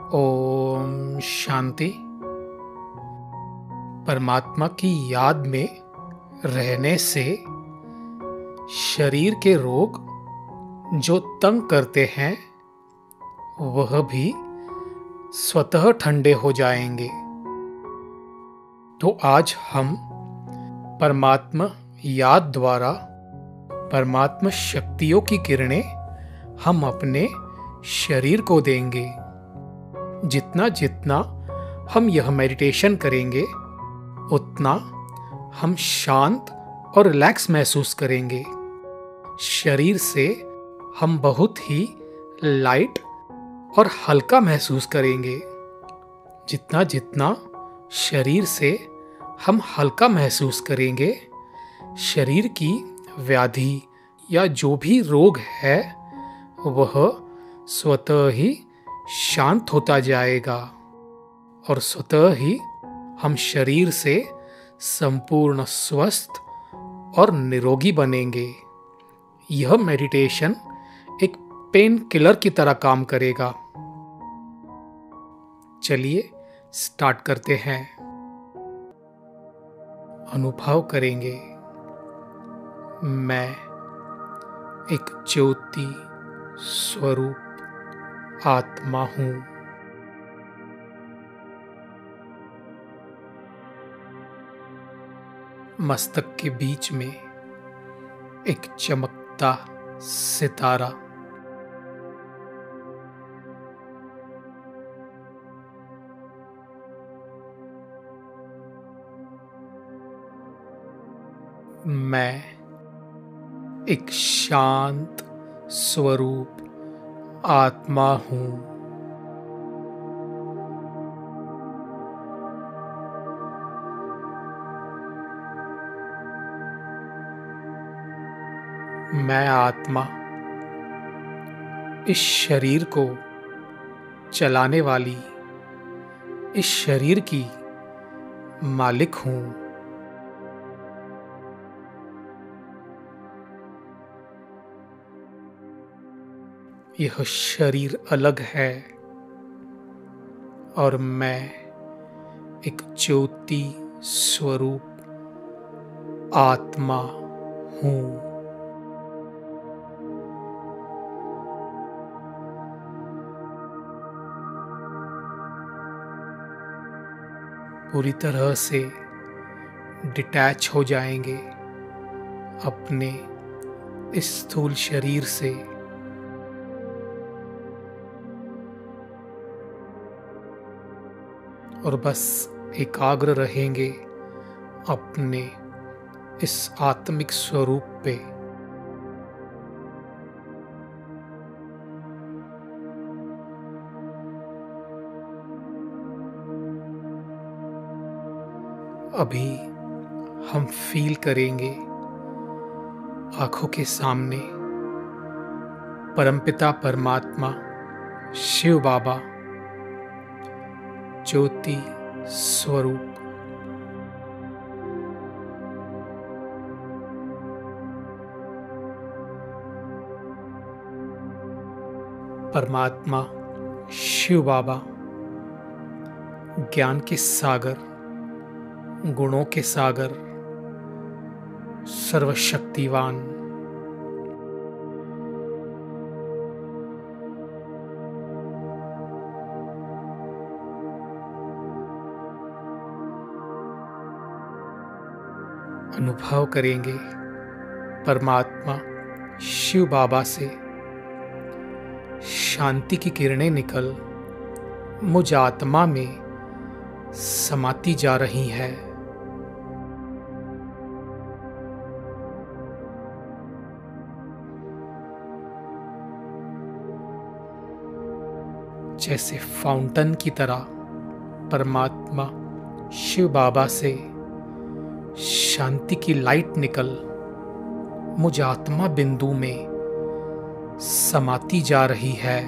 ओम शांति। परमात्मा की याद में रहने से शरीर के रोग जो तंग करते हैं वह भी स्वतः ठंडे हो जाएंगे। तो आज हम परमात्मा याद द्वारा परमात्मा शक्तियों की किरणें हम अपने शरीर को देंगे। जितना जितना हम यह मेडिटेशन करेंगे उतना हम शांत और रिलैक्स महसूस करेंगे। शरीर से हम बहुत ही लाइट और हल्का महसूस करेंगे। जितना जितना शरीर से हम हल्का महसूस करेंगे, शरीर की व्याधि या जो भी रोग है वह स्वतः ही शांत होता जाएगा और स्वतः ही हम शरीर से संपूर्ण स्वस्थ और निरोगी बनेंगे। यह मेडिटेशन एक पेन किलर की तरह काम करेगा। चलिए स्टार्ट करते हैं। अनुभव करेंगे, मैं एक ज्योति स्वरूप आत्मा हूं। मस्तक के बीच में एक चमकता सितारा। मैं एक शांत स्वरूप आत्मा हूं। मैं आत्मा इस शरीर को चलाने वाली इस शरीर की मालिक हूं। यह शरीर अलग है और मैं एक ज्योति स्वरूप आत्मा हूं। पूरी तरह से डिटैच हो जाएंगे अपने इस स्थूल शरीर से। और बस एकाग्र रहेंगे अपने इस आत्मिक स्वरूप पे। अभी हम फील करेंगे आंखों के सामने परमपिता परमात्मा शिव बाबा ज्योति स्वरूप परमात्मा शिव बाबा ज्ञान के सागर, गुणों के सागर, सर्वशक्तिवान, अनुभव करेंगे परमात्मा शिव बाबा से शांति की किरणें निकल मुझ आत्मा में समाती जा रही है। जैसे फाउंटेन की तरह परमात्मा शिव बाबा से शांति की लाइट निकल मुझ आत्मा बिंदु में समाती जा रही है।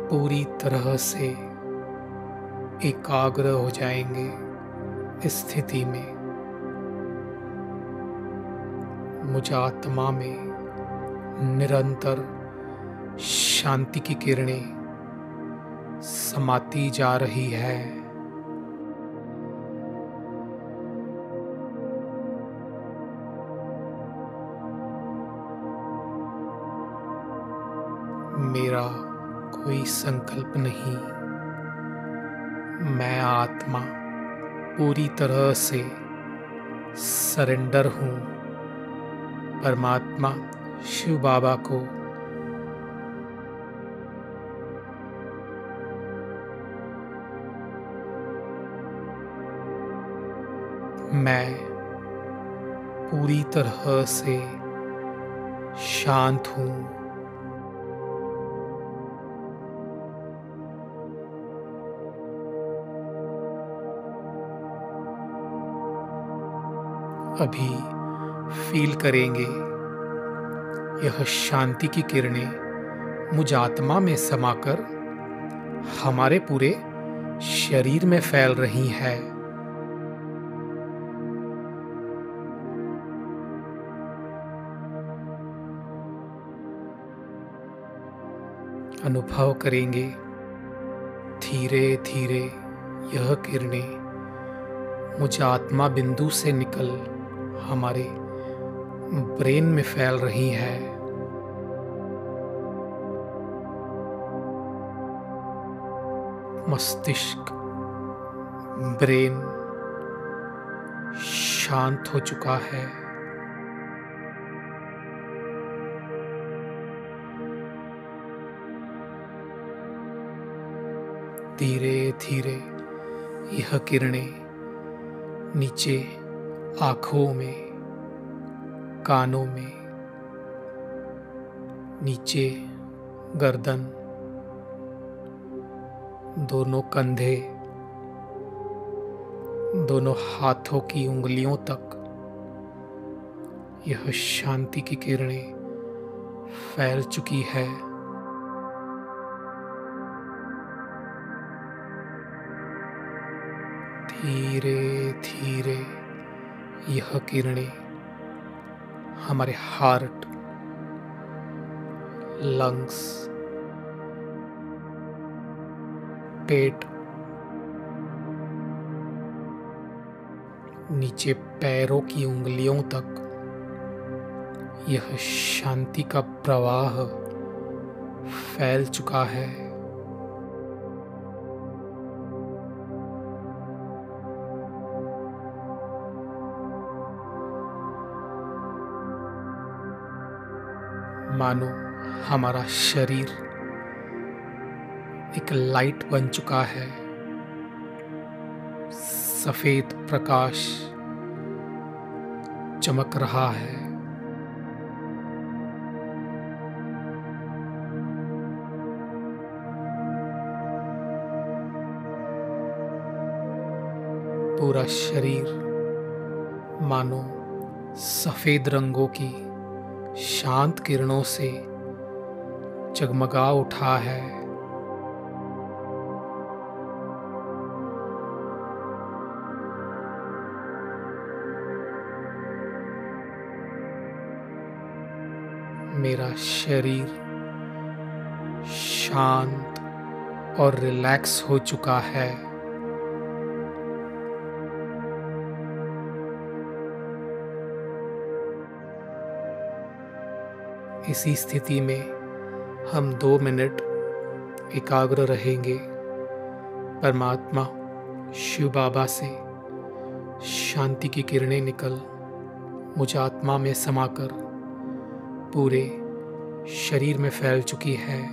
पूरी तरह से एकाग्र हो जाएंगे इस स्थिति में। मुझ आत्मा में निरंतर शांति की किरणें समाती जा रही है। मेरा कोई संकल्प नहीं, मैं आत्मा पूरी तरह से सरेंडर हूँ परमात्मा शिव बाबा को। मैं पूरी तरह से शांत हूँ। अभी फील करेंगे यह शांति की किरणें मुझ आत्मा में समाकर हमारे पूरे शरीर में फैल रही है। अनुभव करेंगे धीरे धीरे यह किरणें मुझ आत्मा बिंदु से निकल हमारे ब्रेन में फैल रही है। मस्तिष्क, ब्रेन शांत हो चुका है। धीरे धीरे यह किरणें नीचे आँखों में, कानों में, नीचे गर्दन, दोनों कंधे, दोनों हाथों की उंगलियों तक यह शांति की किरणें फैल चुकी है। धीरे धीरे यह किरणें हमारे हार्ट, लंग्स, पेट, नीचे पैरों की उंगलियों तक यह शांति का प्रवाह फैल चुका है। मानो हमारा शरीर एक लाइट बन चुका है। सफेद प्रकाश चमक रहा है। पूरा शरीर मानो सफेद रंगों की शांत किरणों से जगमगा उठा है। मेरा शरीर शांत और रिलैक्स हो चुका है। इसी स्थिति में हम 2 मिनट एकाग्र रहेंगे। परमात्मा शिव बाबा से शांति की किरणें निकल मुझ आत्मा में समाकर पूरे शरीर में फैल चुकी है।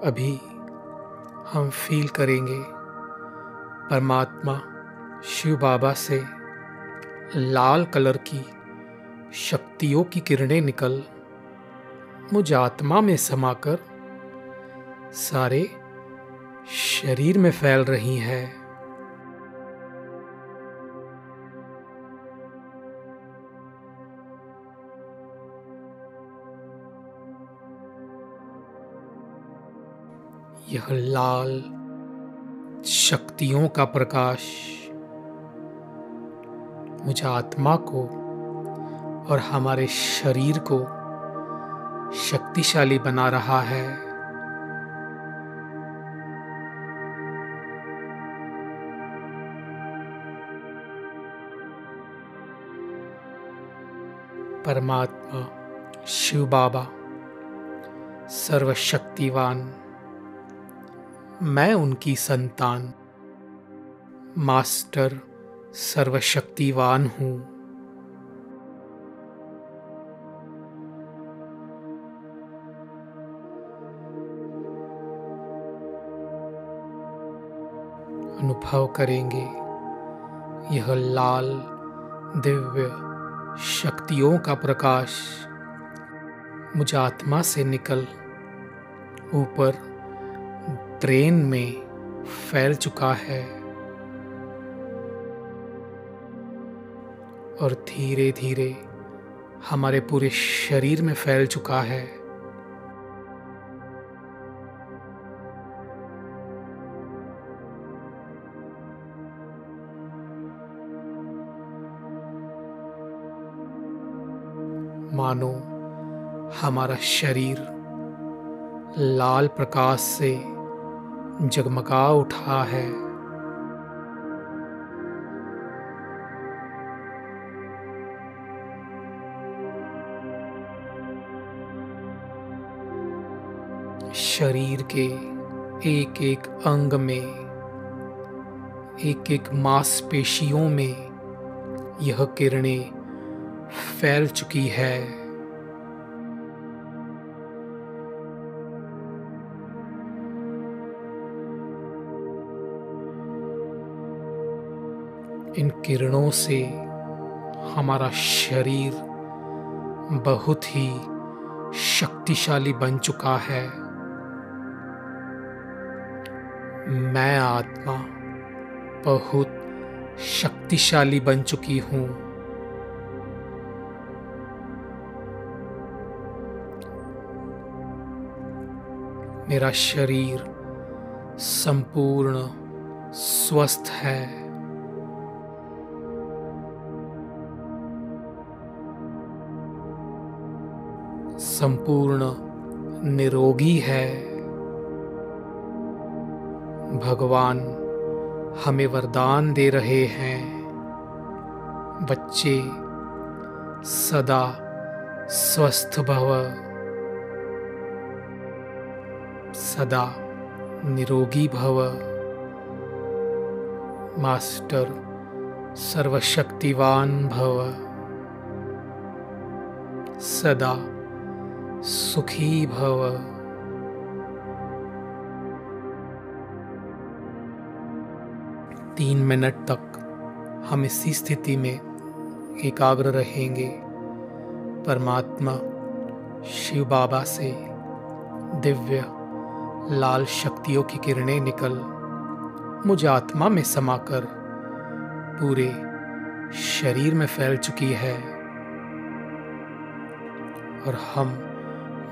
अभी हम फील करेंगे परमात्मा शिव बाबा से लाल कलर की शक्तियों की किरणें निकल मुझ आत्मा में समाकर सारे शरीर में फैल रही है। यह लाल शक्तियों का प्रकाश मुझ आत्मा को और हमारे शरीर को शक्तिशाली बना रहा है। परमात्मा शिव बाबा सर्वशक्तिवान, मैं उनकी संतान मास्टर सर्वशक्तिवान हूँ। अनुभव करेंगे यह लाल दिव्य शक्तियों का प्रकाश मुझ आत्मा से निकल ऊपर ब्रेन में फैल चुका है और धीरे धीरे हमारे पूरे शरीर में फैल चुका है। मानो हमारा शरीर लाल प्रकाश से जगमगा उठा है। शरीर के एक एक अंग में, एक एक मांसपेशियों में यह किरणें फैल चुकी है। इन किरणों से हमारा शरीर बहुत ही शक्तिशाली बन चुका है। मैं आत्मा बहुत शक्तिशाली बन चुकी हूँ। मेरा शरीर संपूर्ण स्वस्थ है। संपूर्ण निरोगी है। भगवान हमें वरदान दे रहे हैं, बच्चे सदा स्वस्थ भव, सदा निरोगी भव। मास्टर सर्वशक्तिवान भव, सदा सुखी भव। तीन मिनट तक हम इसी स्थिति में एकाग्र रहेंगे। परमात्मा शिव बाबा से दिव्य लाल शक्तियों की किरणें निकल मुझ आत्मा में समाकर पूरे शरीर में फैल चुकी है और हम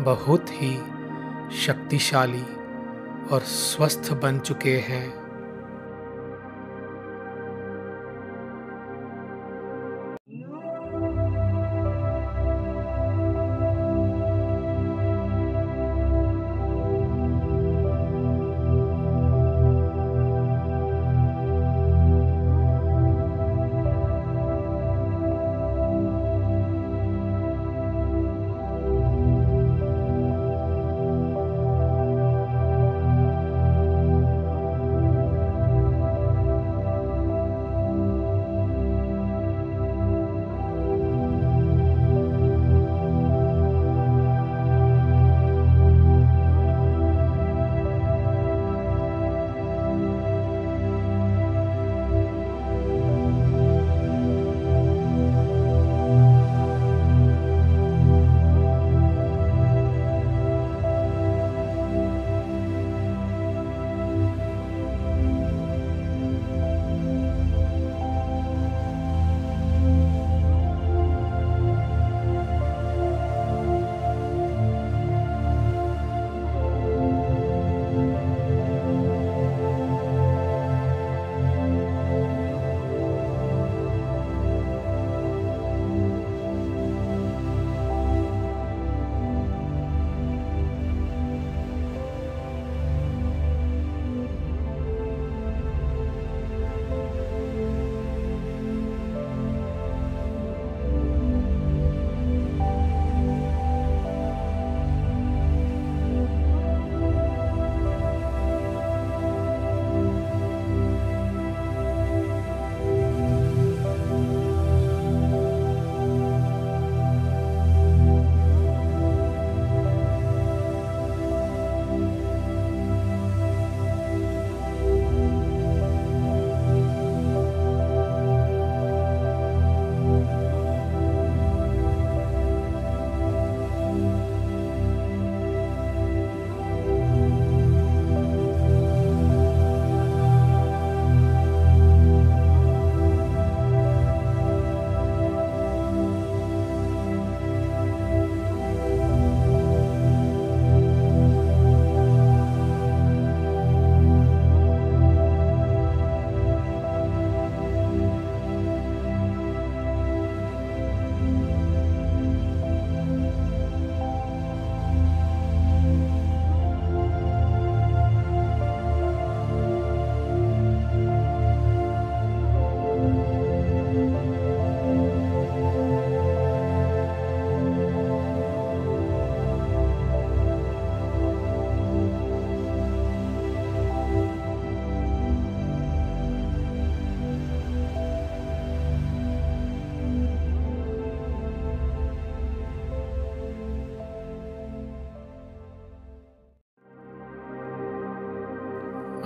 बहुत ही शक्तिशाली और स्वस्थ बन चुके हैं।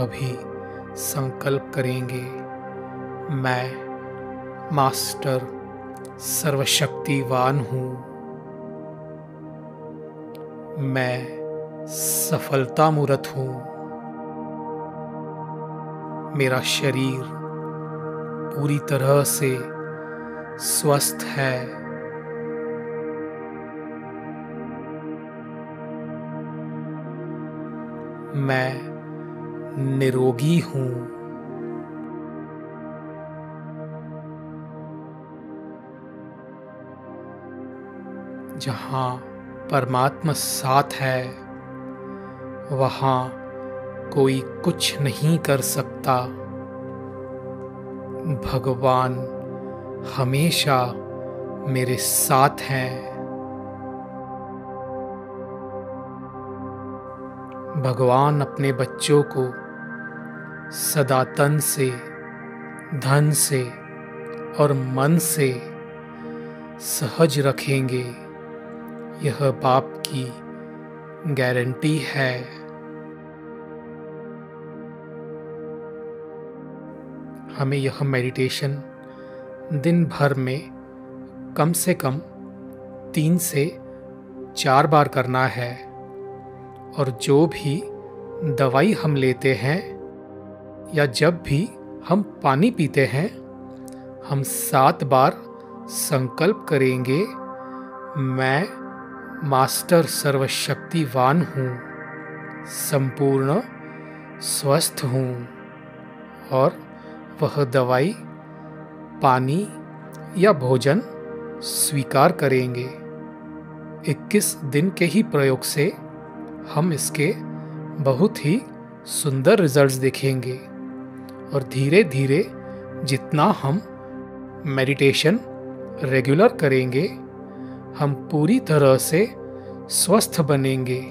अभी संकल्प करेंगे, मैं मास्टर सर्वशक्तिवान हूँ। मैं सफलता मूर्त हूँ। मेरा शरीर पूरी तरह से स्वस्थ है। मैं निरोगी हूँ। जहाँ परमात्मा साथ है, वहाँ कोई कुछ नहीं कर सकता। भगवान हमेशा मेरे साथ हैं। भगवान अपने बच्चों को सदा तन से, धन से और मन से सहज रखेंगे। यह बाप की गारंटी है। हमें यह मेडिटेशन दिन भर में कम से कम 3 से 4 बार करना है। और जो भी दवाई हम लेते हैं या जब भी हम पानी पीते हैं, हम 7 बार संकल्प करेंगे, मैं मास्टर सर्वशक्तिवान हूँ, संपूर्ण स्वस्थ हूँ। और वह दवाई, पानी या भोजन स्वीकार करेंगे। 21 दिन के ही प्रयोग से हम इसके बहुत ही सुंदर रिजल्ट्स देखेंगे। और धीरे धीरे जितना हम मेडिटेशन रेगुलर करेंगे, हम पूरी तरह से स्वस्थ बनेंगे।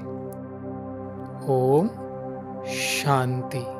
ओम शांति।